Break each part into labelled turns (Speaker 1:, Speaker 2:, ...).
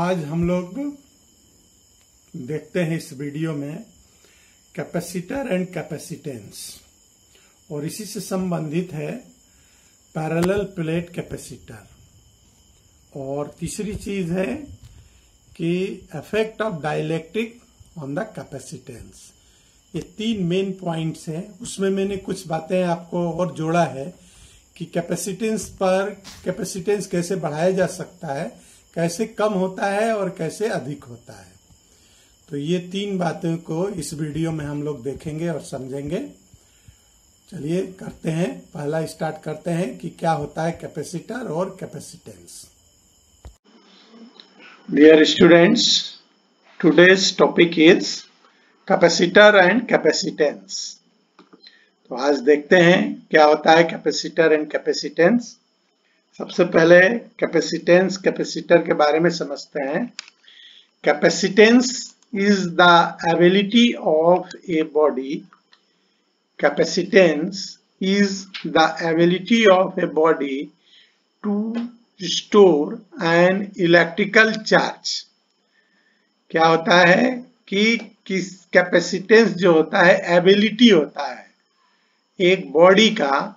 Speaker 1: आज हम लोग देखते हैं इस वीडियो में कैपेसिटर एंड कैपेसिटेंस, और इसी से संबंधित है पैरेलल प्लेट कैपेसिटर। और तीसरी चीज है कि effect of dielectric on the capacitance. ये तीन मेन पॉइंट्स हैं। उसमें मैंने कुछ बातें आपको और जोड़ा है कि कैपेसिटेंस कैसे बढ़ाया जा सकता है, कैसे कम होता है और कैसे अधिक होता है। तो ये तीन बातों को इस वीडियो में हम लोग देखेंगे और समझेंगे। चलिए करते हैं, पहला स्टार्ट करते हैं कि क्या होता है कैपेसिटर और capacitance.
Speaker 2: Dear students, today's topic is capacitor and capacitance. तो आज देखते हैं क्या होता है कैपेसिटर एंड कैपेसिटेंस। सबसे पहले कैपेसिटेंस कैपेसिटर के बारे में समझते हैं। Capacitance is the ability of a body. Capacitance is the ability of a body to store an electrical charge. क्या होता है कि कैपेसिटेंस जो होता है एबिलिटी होता है एक बॉडी का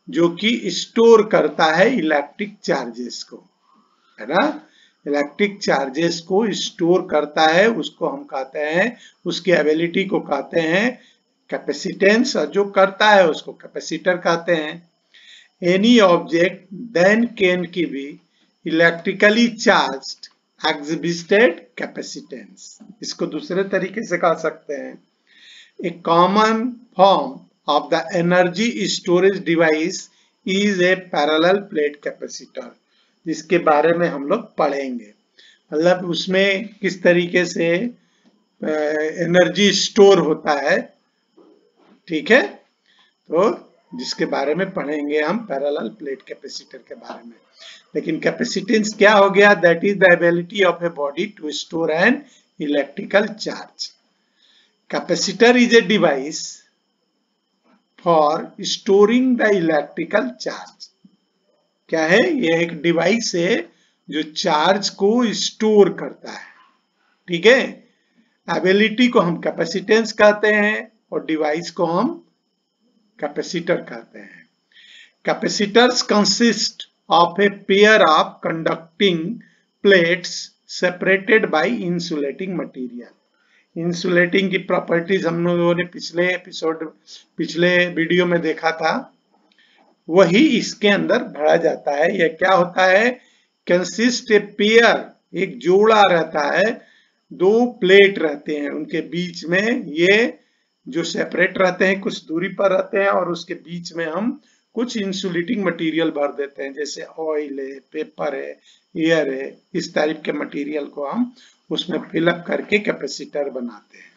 Speaker 2: जो कि स्टोर करता है इलेक्ट्रिक चार्जेस को, है ना। इलेक्ट्रिक चार्जेस को स्टोर करता है, उसको हम कहते हैं, उसकी एबिलिटी को कहते हैं कैपेसिटेंस, और जो करता है उसको कैपेसिटर कहते हैं। Any object then can be electrically charged exhibited capacitance। इसको दूसरे तरीके से कह सकते हैं a common form of the energy storage device is a parallel plate capacitor, जिसके बारे में हम लोग पढ़ेंगे। मतलब उसमें किस तरीके से एनर्जी स्टोर होता है, ठीक है। तो जिसके बारे में पढ़ेंगे हम पैरेलल प्लेट कैपेसिटर के बारे में। लेकिन कैपेसिटेंस क्या हो गया? That is the ability of a body to store an electrical charge. Capacitor is a device for storing the electrical charge. क्या है? यह एक डिवाइस है जो चार्ज को स्टोर करता है, ठीक है। एबिलिटी को हम कैपेसिटेंस कहते हैं और डिवाइस को हम कैपेसिटर कहते हैं। Capacitors consist of a pair of conducting plates separated by insulating material। Insulating की प्रॉपर्टीज हम लोगों ने पिछले वीडियो में देखा था, वही इसके अंदर भरा जाता है। यह क्या होता है? कंसिस्ट ए पेयर, एक जोड़ा रहता है, दो प्लेट रहते हैं, उनके बीच में ये जो सेपरेट रहते हैं कुछ दूरी पर रहते हैं, और उसके बीच में हम कुछ इंसुलेटिंग मटेरियल भर देते हैं, जैसे ऑयल है, पेपर है, एयर है। इस टाइप के मटेरियल को हम उसमें फिलअप करके कैपेसिटर बनाते हैं।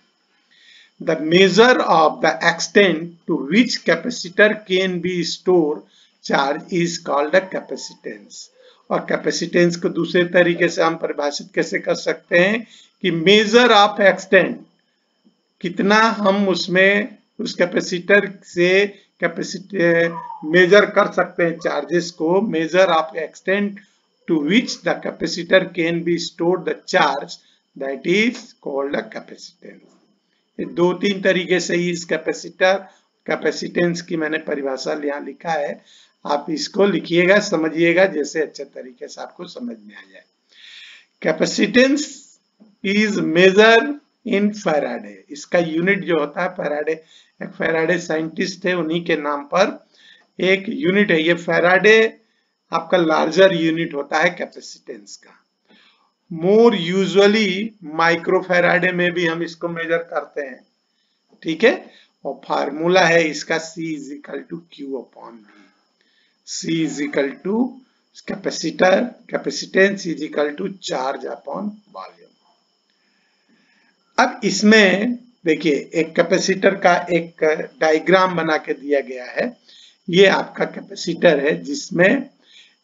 Speaker 2: The measure of the extent to which capacitor can be store charge is called a capacitance. और कैपेसिटेंस को दूसरे तरीके से हम परिभाषित कैसे कर सकते हैं कि मेजर ऑफ एक्सटेंट, कितना हम उसमें उस कैपेसिटर से मेजर कर सकते हैं चार्जेस को। Measure of extent to which the capacitor can be store the charge, that is called a capacitance. ये दो तीन तरीके से ही इस कैपेसिटेंस की मैंने परिभाषा यहाँ लिखा है। आप इसको लिखिएगा, समझिएगा, जैसे अच्छे तरीके से आपको समझ में आ जाए। Capacitance is measure in farad. इसका यूनिट जो होता है फैराडे, एक फैराडे साइंटिस्ट है, उन्हीं के नाम पर एक यूनिट है। ये फैराडे आपका लार्जर यूनिट होता है कैपेसिटेंस का। मोर यूजुअली माइक्रो फैराडे में भी हम इसको मेजर करते हैं, ठीक है। और फार्मूला है इसका C is equal to Q upon V। C is equal to capacitance is equal to charge upon volume. अब इसमें देखिए एक कैपेसिटर का एक डायग्राम बना के दिया गया है। ये आपका कैपेसिटर है जिसमें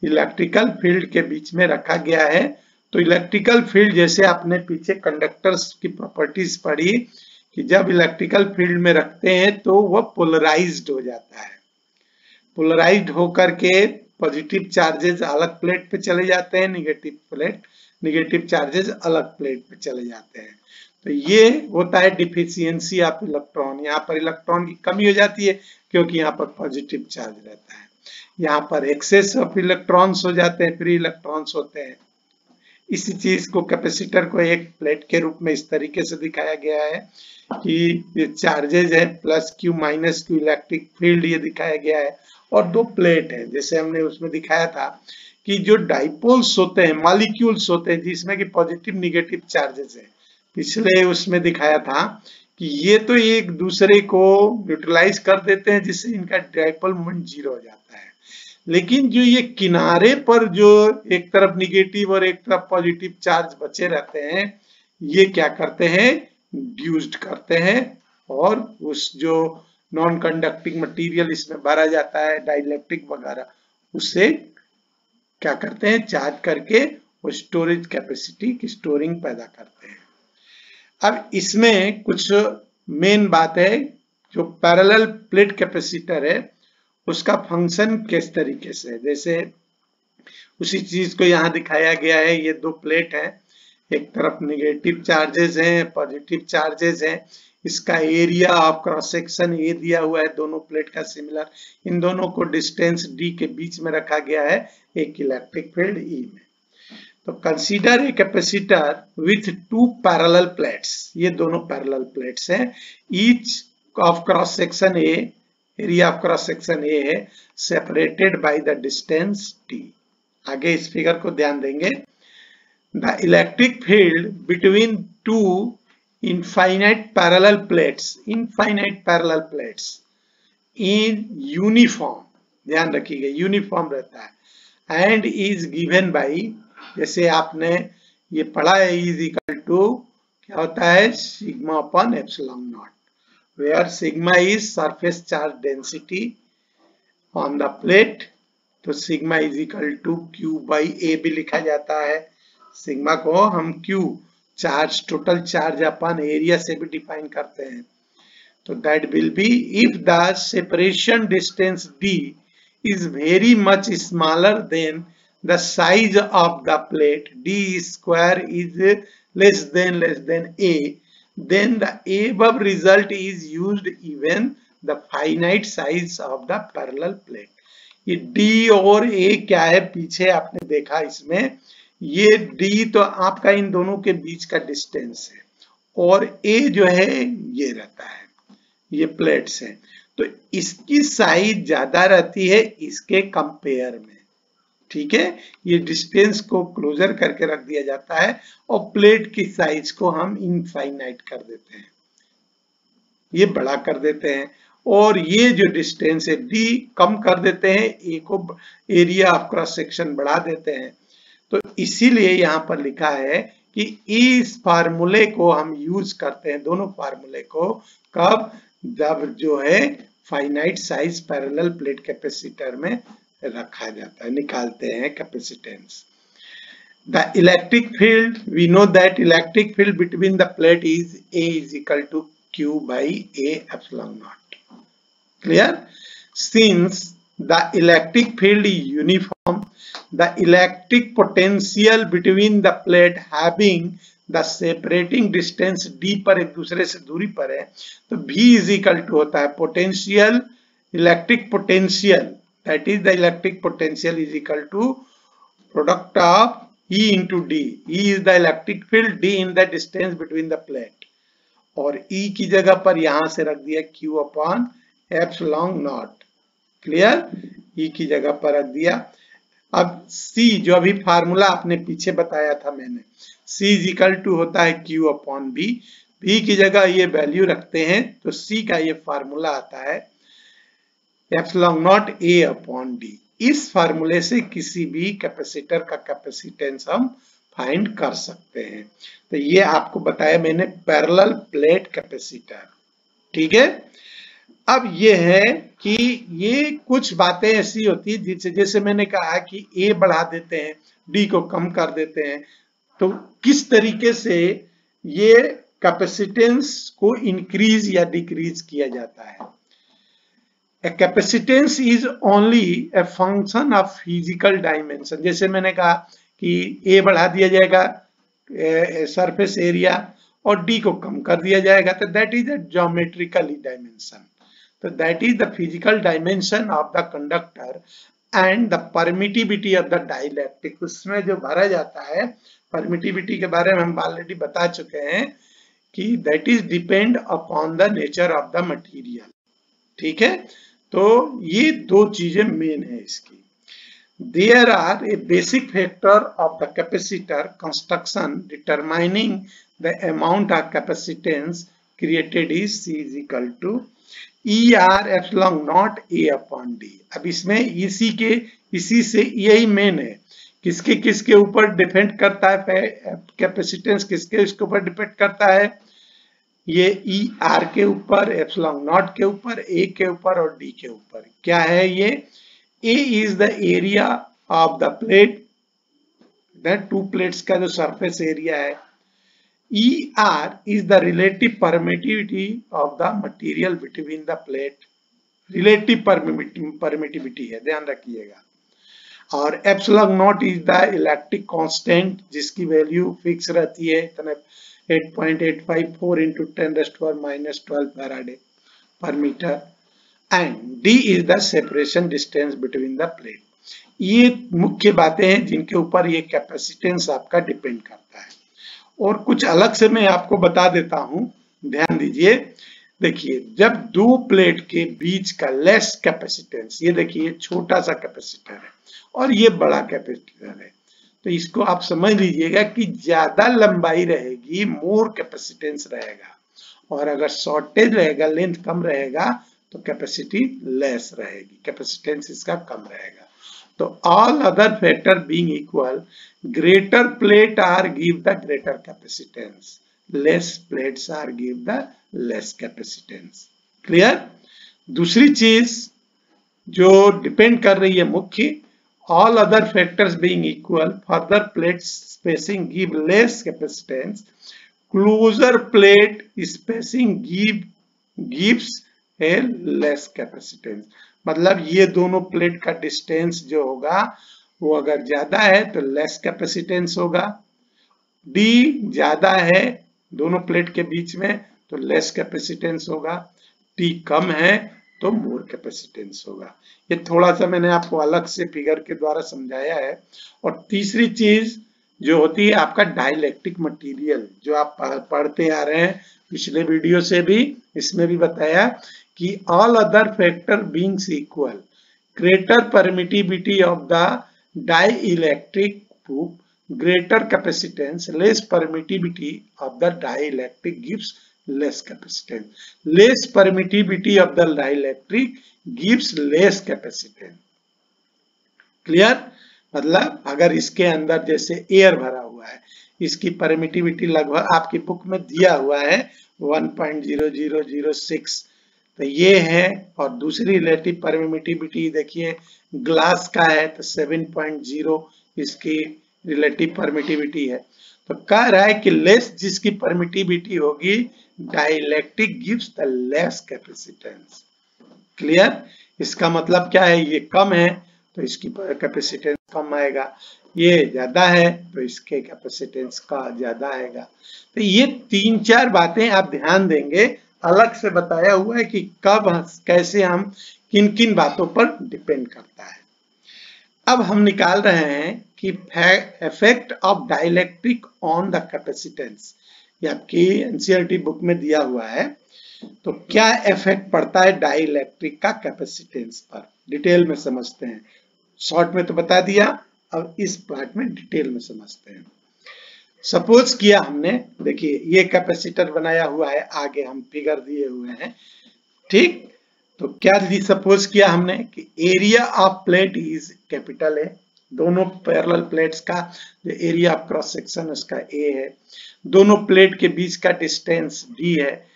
Speaker 2: इलेक्ट्रिकल फील्ड के बीच में रखा गया है। तो इलेक्ट्रिकल फील्ड, जैसे आपने पीछे कंडक्टर्स की प्रॉपर्टीज पढ़ी कि जब इलेक्ट्रिकल फील्ड में रखते हैं तो वह पोलराइज्ड हो जाता है। पोलराइज्ड होकर के पॉजिटिव चार्जेस अलग प्लेट पे चले जाते हैं, निगेटिव प्लेट निगेटिव चार्जेस अलग प्लेट पे चले जाते हैं। तो ये होता है डिफिशियंसी ऑफ इलेक्ट्रॉन। यहाँ पर इलेक्ट्रॉन की कमी हो जाती है क्योंकि यहाँ पर पॉजिटिव चार्ज रहता है। यहाँ पर एक्सेस ऑफ इलेक्ट्रॉन्स हो जाते हैं, फ्री इलेक्ट्रॉन्स होते हैं। इसी चीज को कैपेसिटर को एक प्लेट के रूप में इस तरीके से दिखाया गया है कि ये चार्जेज है plus Q minus Q, electric field ये दिखाया गया है, और दो प्लेट है जैसे हमने उसमें दिखाया था कि जो डाइपोल्स होते हैं, मॉलिक्यूल्स होते हैं जिसमें कि पॉजिटिव निगेटिव चार्जेस है। पिछले उसमें दिखाया था कि ये तो एक दूसरे को न्यूट्रलाइज कर देते हैं जिससे इनका डाइपोल मोमेंट 0 हो जाता है, लेकिन जो ये किनारे पर जो एक तरफ निगेटिव और एक तरफ पॉजिटिव चार्ज बचे रहते हैं, ये क्या करते हैं, ड्यूस्ड करते हैं, और उस जो नॉन कंडक्टिंग मटेरियल इसमें भरा जाता है, डाइलेक्ट्रिक वगैरह, उससे क्या करते हैं, चार्ज करके वो स्टोरेज कैपेसिटी की स्टोरिंग पैदा करते हैं। अब इसमें कुछ मेन बात है, जो पैरेलल प्लेट कैपेसिटर है उसका फंक्शन किस तरीके से, जैसे उसी चीज को यहाँ दिखाया गया है। ये दो प्लेट है, एक तरफ निगेटिव चार्जेस हैं, पॉजिटिव चार्जेस हैं। इसका एरिया ऑफ क्रॉस सेक्शन ए दिया हुआ है, दोनों प्लेट का सिमिलर। इन दोनों को डिस्टेंस डी के बीच में रखा गया है एक इलेक्ट्रिक फील्ड ई में। तो consider a capacitor with two parallel plates, ये दोनों पैरेलल प्लेट्स हैं, each of cross section A, area of cross section A है, separated by the distance t. आगे इस फिगर को ध्यान देंगे। The electric field between two infinite parallel plates, infinite parallel plates in uniform, ध्यान रखिएगा uniform रहता है, एंड इज गिवन बाई, जैसे आपने ये पढ़ा है, इज इक्वल टू क्या होता है, sigma upon epsilon not, where sigma is surface charge density on the plate, तो sigma is equal to q by a भी लिखा जाता है। sigma को हम q चार्ज, टोटल चार्ज अपन एरिया से भी डिफाइन करते हैं। तो that will be if the separation distance d is very much smaller than the size of the plate, d square is less than a, then the above result is used even the finite size of the parallel plate। ये D और A क्या है, पीछे आपने देखा इसमें, ये D तो आपका इन दोनों के बीच का डिस्टेंस है, और A जो है ये रहता है, ये प्लेट्स हैं, तो इसकी साइज ज्यादा रहती है इसके कंपेयर में। ठीक है, ये डिस्टेंस को क्लोजर करके रख दिया जाता है और प्लेट की साइज को हम इनफाइनाइट कर देते हैं, ये बड़ा कर देते हैं, और ये जो डिस्टेंस है डी कम कर देते हैं, ए को एरिया ऑफ क्रॉस सेक्शन बढ़ा देते हैं। तो इसीलिए यहाँ पर लिखा है कि इस फार्मूले को हम यूज करते हैं, दोनों फार्मूले को, कब, जब जो है finite size parallel plate capacitor में रखा जाता है, निकालते हैं capacitance. The electric field, we know that electric field between the plate is A is equal to Q by A epsilon naught. Clear? Since the electric field is uniform, the electric potential between the plate having the separating distance d पर एक दूसरे से दूरी पर है, तो V is equal to होता है potential, electric potential, that is the electric potential is equal to product of E into D. E is the electric field, D in the distance between the plate, और E की जगह पर यहां से रख दिया Q upon epsilon not. Clear, E की जगह पर रख दिया। अब C जो अभी फार्मूला आपने पीछे बताया था मैंने, C is equal to होता है Q अपॉन B, B की जगह ये वैल्यू रखते हैं तो C का ये फार्मूला आता है epsilon not A upon D। इस फार्मूले से किसी भी कैपेसिटर का कैपेसिटेंस हम फाइंड कर सकते हैं। तो ये आपको बताया मैंने पैरेलल प्लेट कैपेसिटर। ठीक है, अब ये है कि ये कुछ बातें ऐसी होती है जैसे मैंने कहा कि A बढ़ा देते हैं, D को कम कर देते हैं, तो किस तरीके से ये कैपेसिटेंस को इंक्रीज या डिक्रीज किया जाता है। A capacitance is only a function of physical dimension। जैसे मैंने कहा कि ए बढ़ा दिया जाएगा सरफेस एरिया और डी को कम कर दिया जाएगा, तो that is a geometrically dimension. तो that is the physical dimension of the conductor and the permittivity of the dielectric. उसमें जो भरा जाता है, परमिटिविटी के बारे में हम ऑलरेडी बता चुके हैं कि that is depend upon the nature of the material. ठीक है, तो ये दो चीजें मेन है इसकी। There are a basic factor of the capacitor construction determining the amount of capacitance created is C is equal to ER epsilon naught A upon D। अब इसमें इसी से यही मेन है, किसके ऊपर डिपेंड करता है कैपेसिटेंस, किसके ऊपर डिपेंड करता है, ये ER के ऊपर, एप्सिलॉन नॉट के ऊपर, A के ऊपर और D के ऊपर। क्या है ये? A is the area of the plate, that two plates का जो surface area है। ER is the relative permittivity of the material between the plate, relative permittivity है, ध्यान रखिएगा। और epsilon naught is the electric constant, जिसकी value fix रहती है इतना 8.854 into 10⁻⁻12 Faraday per metre. And D is the separation distance between the plate। ये मुख्य बातें हैं जिनके ऊपर ये कैपेसिटेंस आपका डिपेंड करता है। और कुछ अलग से मैं आपको बता देता हूं, ध्यान दीजिए। देखिए, जब दो प्लेट के बीच का लेस कैपेसिटेंस, ये देखिए छोटा सा कैपेसिटर है और ये बड़ा कैपेसिटर है, तो इसको आप समझ लीजिएगा कि ज्यादा लंबाई रहेगी, मोर कैपेसिटेंस रहेगा, और अगर शॉर्टेज रहेगा, लेंथ कम रहेगा, तो कैपेसिटी लेस रहेगी, कैपेसिटेंस इसका कम रहेगा। तो all other factor being equal, greater plate are give the greater capacitance, less plates are give the less capacitance. Clear? दूसरी चीज जो डिपेंड कर रही है मुख्य, all other factors being equal, further plate spacing give less capacitance, closer plate spacing gives a less capacitance। मतलब ये दोनों प्लेट का डिस्टेंस जो होगा वो अगर ज्यादा है तो लेस कैपेसिटेंस होगा, D ज्यादा है दोनों प्लेट के बीच में तो लेस कैपेसिटेंस होगा, T कम है तो मोर कैपेसिटेंस होगा। ये थोड़ा सा मैंने आपको अलग से फिगर के द्वारा समझाया है। और तीसरी चीज जो होती है आपका डाइलेक्ट्रिक मटेरियल, जो आप पढ़ते आ रहे हैं पिछले वीडियो से भी, इसमें भी बताया कि all other factor beings equal, greater permittivity of the dielectric proof, greater capacitance, less permittivity of the dielectric gives less capacitance, less permittivity of the dielectric gives less capacitance। Clear? मतलब अगर इसके अंदर जैसे एयर भरा हुआ है, इसकी permittivity लगभग आपकी बुक में दिया हुआ है 1.0006, तो ये है। और दूसरी रिलेटिव परमिटिविटी देखिए ग्लास का है तो 7.0 इसकी रिलेटिव परमिटिविटी है। तो कह रहा है कि लेस जिसकी परमिटिविटी होगी, dielectric gives the less capacitance. Clear? इसका मतलब क्या है, ये कम है तो इसकी कैपेसिटेंस कम आएगा, ये ज्यादा है तो इसके कैपेसिटेंस का ज्यादा आएगा। तो ये 3-4 बातें आप ध्यान देंगे, अलग से बताया हुआ है कि कब कैसे हम किन किन बातों पर डिपेंड करता है। अब हम निकाल रहे हैं कि effect of dielectric on the capacitance, ये आपकी एनसीईआरटी बुक में दिया हुआ है। तो क्या इफेक्ट पड़ता है डाइलेक्ट्रिक का कैपेसिटेंस पर, डिटेल में समझते हैं। शॉर्ट में तो बता दिया, अब इस पार्ट में डिटेल में समझते हैं। सपोज किया हमने, देखिए ये कैपेसिटर बनाया हुआ है, आगे हम फिगर दिए हुए हैं, ठीक। तो क्या सपोज किया हमने कि area of plate is capital है, दोनों पैरेलल प्लेट्स का जो एरिया ऑफ क्रॉस सेक्शन उसका ए है, दोनों प्लेट के बीच का डिस्टेंस d है,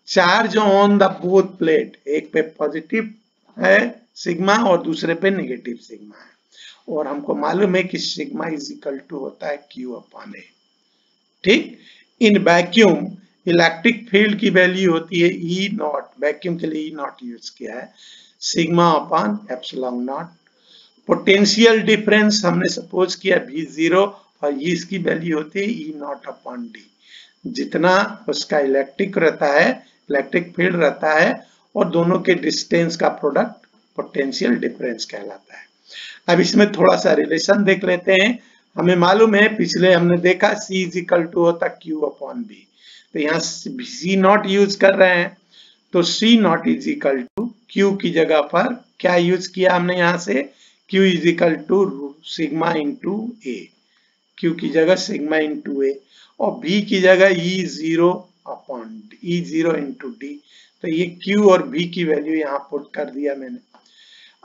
Speaker 2: charge on the both plate, एक पे पॉजिटिव है सिग्मा और दूसरे पे नेगेटिव सिग्मा है, और हमको मालूम है कि सिग्मा इज इक्वल टू होता है Q अपॉन A, ठीक। इन वैक्यूम इलेक्ट्रिक फील्ड की वैल्यू होती है E नॉट, वैक्यूम के लिए E नॉट यूज किया है, sigma upon epsilon not. Potential difference हमने सपोज किया V0 और ये इसकी वैल्यू होती है E0/d। जितना उसका इलेक्ट्रिक रहता है, इलेक्ट्रिक फील्ड रहता है, और दोनों के डिस्टेंस का प्रोडक्ट पोटेंशियल डिफरेंस कहलाता है। अब इसमें थोड़ा सा रिलेशन देख लेते हैं। हमें मालूम है, पिछले हमने देखा C = होता Q/V, तो यहाँ C0 यूज कर रहे हैं, तो C0 = Q की जगह पर क्या यूज किया हमने यहाँ से, Q = sigma into A, Q की जगह सिग्मा इंटू A, और V की जगह E0 × D। तो ये Q और V की वैल्यू यहाँ पुट कर दिया मैंने।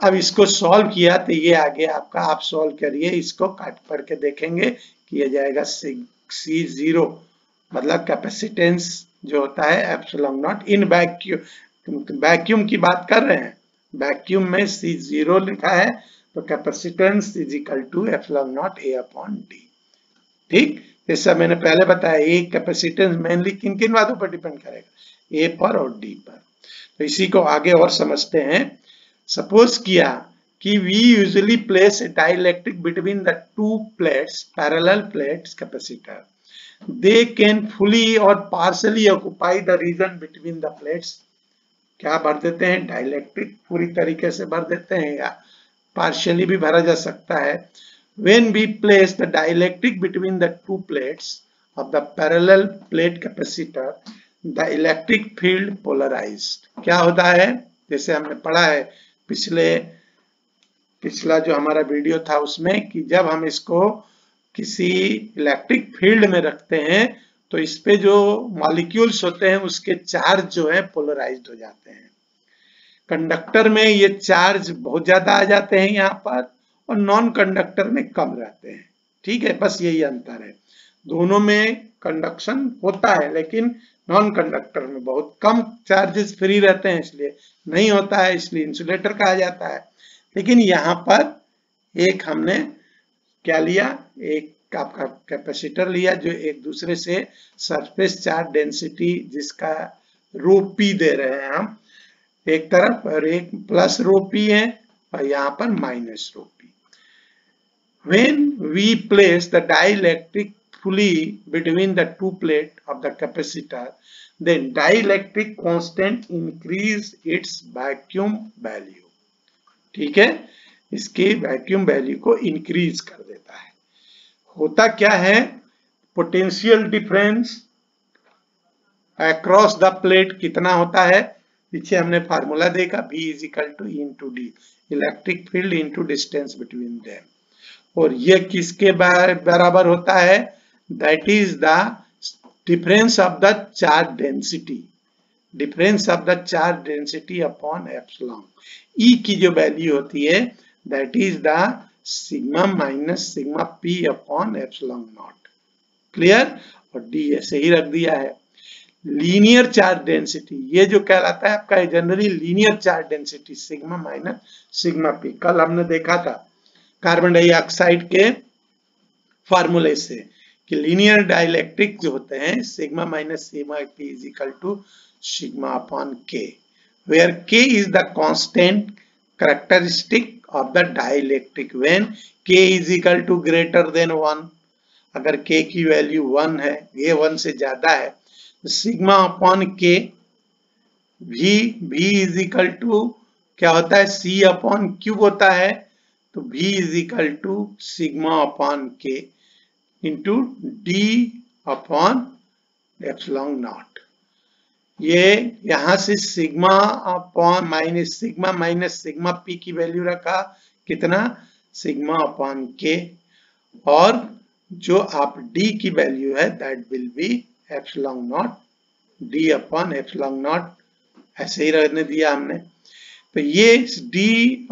Speaker 2: अब इसको सॉल्व किया तो ये आ गया आपका, आप सॉल्व करिए, इसको काट करके देखेंगे कि ये जाएगा C0 मतलब कैपेसिटेंस जो होता है ε0 इन वैक्यूम की बात कर रहे हैं, वैक्यूम में C0 लिखा है, तो कैपेसिटेंस = ε0 A/d। ठीक, जैसा मैंने पहले बताया, एक कैपेसिटेंस मेनली किन किन बातों पर डिपेंड करेगा, A पर और D पर। तो इसी को आगे और समझते हैं। सपोज किया कि we usually place a dielectric between the two plates, parallel plates capacitor. They can fully or partially occupy the region between the plates. क्या भर देते हैं, डाइलेक्ट्रिक पूरी तरीके से भर देते हैं या पार्शियली भी भरा जा सकता है। When we place the dielectric between the two plates of the parallel plate capacitor, the electric field polarized. क्या होता है, जैसे हमने पढ़ा है पिछला जो हमारा वीडियो था उसमें, कि जब हम इसको किसी इलेक्ट्रिक फील्ड में रखते हैं तो इस पे जो मॉलिक्यूल्स होते हैं उसके चार्ज जो है पोलराइज्ड हो जाते हैं। कंडक्टर में ये चार्ज बहुत ज्यादा आ जाते हैं यहाँ पर, और नॉन कंडक्टर में कम रहते हैं। ठीक है, बस यही अंतर है। दोनों में कंडक्शन होता है लेकिन नॉन कंडक्टर में बहुत कम चार्जेस फ्री रहते हैं, इसलिए नहीं होता है, इसलिए इंसुलेटर कहा जाता है। लेकिन यहाँ पर एक हमने क्या लिया, एक आपका कैपेसिटर लिया जो एक दूसरे से सरफेस चार्ज डेंसिटी जिसका ρp दे रहे हैं हम एक तरफ, और एक प्लस ρp है और यहाँ पर minus ρp। When we place the dielectric fully between the two plates of the capacitor, then dielectric constant increase its vacuum value. ठीक है, इसकी वैक्यूम वैल्यू को इंक्रीज कर देता है। होता क्या है, potential difference across the plate कितना होता है, पीछे हमने फार्मूला देखा, V = E × D, electric field into distance between them, और ये किसके बराबर होता है, that is the difference of the charge density, difference of the charge density upon epsilon. E की जो वैल्यू होती है that is the sigma minus sigma P upon ε0। Clear, और D ऐसे ही रख दिया है। लीनियर चार्ज डेंसिटी, ये जो कहलाता है आपका generally linear charge density, sigma minus sigma P। कल हमने देखा था कार्बन डाइऑक्साइड के फार्मूले से कि लीनियर डाइलेक्ट्रिक जो होते हैं sigma minus sigma P = sigma upon K, where K is the constant characteristic of the dielectric when K = greater than 1। अगर K की वैल्यू 1 है, ये 1 से ज्यादा है, तो सिग्मा अपॉन K, V = क्या होता है, C अपॉन Q होता है, तो V = sigma upon K into D upon ε0। ये यहां से sigma upon minus sigma P की वैल्यू रखा कितना, सिग्मा अपॉन K, और जो आप D की वैल्यू है that will be ε0, D upon ε0, ऐसे ही रहने दिया हमने। तो ये D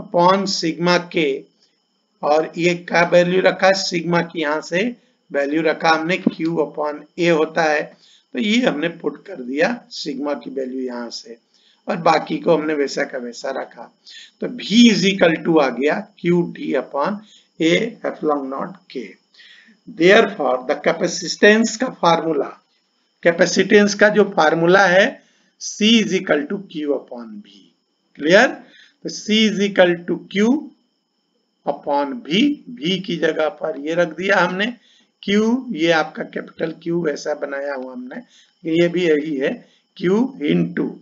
Speaker 2: अपॉन सिग्मा K, और ये क्या वैल्यू रखा, सिग्मा की यहाँ से वैल्यू रखा हमने Q अपॉन A होता है, तो ये हमने पुट कर दिया सिग्मा की वैल्यू यहाँ से, और बाकी को हमने वैसा का वैसा रखा। तो V = आ गया QD upon A ε0 K। Therefore the capacitance का फार्मूला, कैपेसिटेंस का जो फार्मूला है C = Q upon V। Clear, तो C = Q अपॉन भी की जगह पर ये रख दिया हमने, क्यू ये आपका कैपिटल क्यू ऐसा बनाया हुआ हमने, ये भी यही है, क्यू इनटू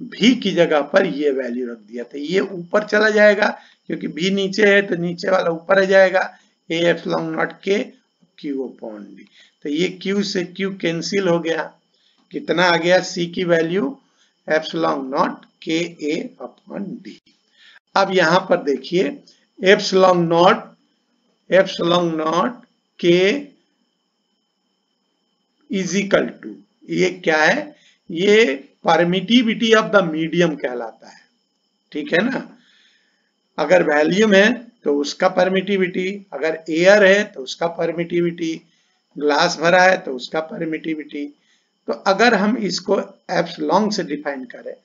Speaker 2: भी की जगह पर ये वैल्यू रख दिया। तो ये ऊपर चला जाएगा क्योंकि भी नीचे है तो नीचे वाला ऊपर आ जाएगा, ए एप्सिलॉन नॉट के क्यू अपॉन डी। तो ये क्यू से क्यू कैंसिल हो गया, कितना आ गया सी की वैल्यू एप्सिलॉन नॉट के ए अपॉन डी। अब यहां पर देखिए एप्सिलॉन नॉट के इज इक्वल टू, ये क्या है, ये परमिटिविटी ऑफ द मीडियम कहलाता है, ठीक है ना। अगर वैल्यूम है तो उसका परमिटिविटी, अगर एयर है तो उसका परमिटिविटी, ग्लास भरा है तो उसका परमिटिविटी। तो अगर हम इसको एप्सिलॉन से डिफाइन करें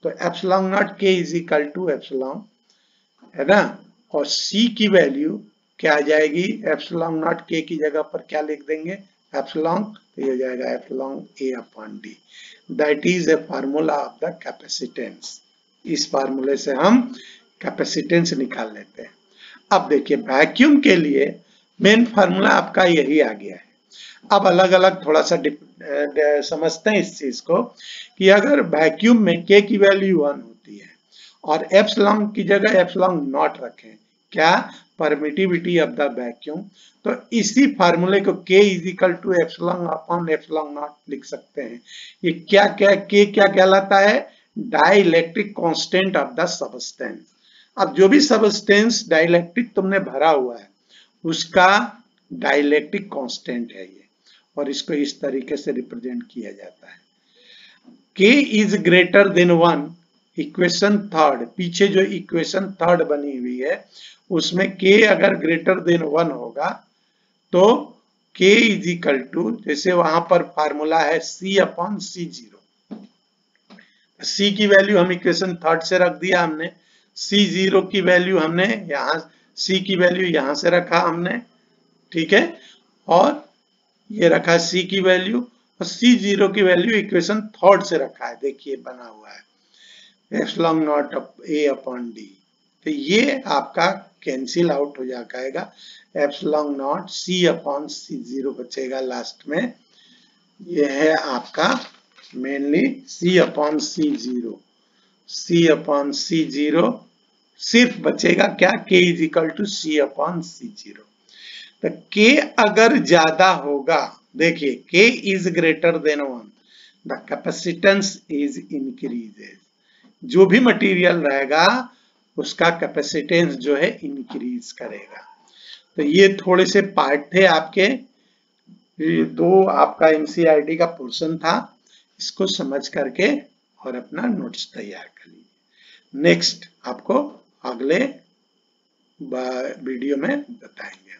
Speaker 2: तो एप्सिलॉन नॉट के इज इक्वल टू एप्सिलॉन, है ना, और सी की वैल्यू क्या आ जाएगी, एप्सिलॉन नॉट के की जगह पर क्या लिख देंगे एप्सिलॉन, तो ये हो जाएगा epsilon A upon D. That is a formula of the capacitance. इस फार्मूले से हम कैपेसिटेंस निकाल लेते हैं। अब देखिए वैक्यूम के लिए मेन फार्मूला आपका यही आ गया है। अब अलग अलग थोड़ा सा समझते हैं इस चीज को कि अगर वैक्यूम में के की वैल्यू 1 होती है और एप्सिलॉन की जगह एप्सिलॉन नॉट रखें, क्या, परमिटिविटी ऑफ द वैक्यूम, तो इसी फार्मूले को K is equal to epsilon upon epsilon naught लिख सकते हैं। ये क्या क्या के क्या कहलाता है, dielectric constant of the substance. अब जो भी सबस्टेंस डाइलेक्ट्रिक तुमने भरा हुआ है उसका डाइलेक्ट्रिक कांस्टेंट है ये, और इसको इस तरीके से रिप्रेजेंट किया जाता है। K is greater than 1, equation third, पीछे जो इक्वेशन थर्ड बनी हुई है उसमें K अगर ग्रेटर देन 1 होगा तो K इज इक्वल टू, जैसे वहां पर फार्मूला है C अपॉन C0, C की वैल्यू हम इक्वेशन थर्ड से रख दिया हमने, C0 की वैल्यू हमने यहां, C की वैल्यू यहां से रखा हमने, ठीक है, और ये रखा C की वैल्यू, और C0 की वैल्यू इक्वेशन थर्ड से रखा है, देखिए बना हुआ है epsilon not a upon D. तो ये आपका कैंसिल आउट हो जाएगा, epsilon not C upon C0 बचेगा लास्ट में, ये है आपका mainly C upon C0, C upon C0 सिर्फ बचेगा क्या, K is equal to C upon C0। तो K अगर ज्यादा होगा, देखिए K is greater than 1, the capacitance is increases, जो भी मटेरियल रहेगा उसका कैपेसिटेंस जो है इंक्रीज करेगा। तो ये थोड़े से पार्ट थे आपके, ये दो आपका एनसीईआरटी का पोर्शन था, इसको समझ करके और अपना नोट्स तैयार कर लीजिए। नेक्स्ट आपको अगले वीडियो में बताएंगे।